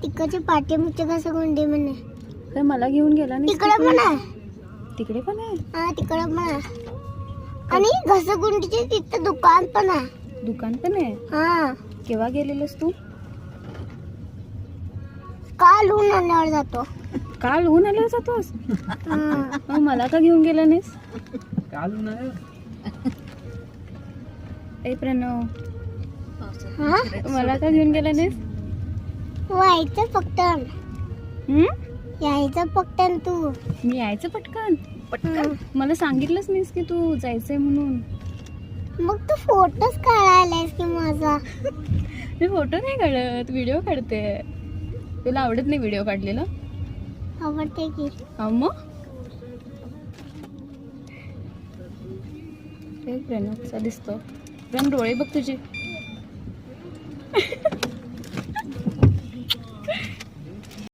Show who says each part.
Speaker 1: तिकडच्या पाठीमागच्या घसरगुंडी म्हणे.
Speaker 2: तर मला घेऊन गेला नाही.
Speaker 1: तिकडे पण आहे.
Speaker 2: तिकडे पण आहे.
Speaker 1: हा तिकडे पण आहे. आणि घसरगुंडीचे तिथं दुकान पण आहे.
Speaker 2: दुकान पण आहे.
Speaker 1: हा
Speaker 2: केव्हा गेलेलंस तू?
Speaker 1: काल ऊन आल्यावर जातो.
Speaker 2: काल ऊन आल्यावर जातोस?
Speaker 1: हा.
Speaker 2: मग मला का घेऊन गेला नाहीस?
Speaker 3: काल उन्हाळ्यात
Speaker 2: ए प्रणव,
Speaker 1: हा
Speaker 2: मला का घेऊन गेला नाहीस?
Speaker 1: व्हायचं फक्त
Speaker 2: हम्म?
Speaker 1: यायचं फक्त तू.
Speaker 2: मी यायचं पटकन पटकन. मला सांगितलंच नाहीस की तू जायचंय म्हणून.
Speaker 1: मग तू फोटोच काढायलायस की माझा.
Speaker 2: मी फोटो नाही काढत, व्हिडिओ काढते. तुला आवडत नाही व्हिडिओ काढलेला?
Speaker 1: आवडते की.
Speaker 2: हा मग प्रणव कसा दिसतो? प्रण डोळे बघ तुझे.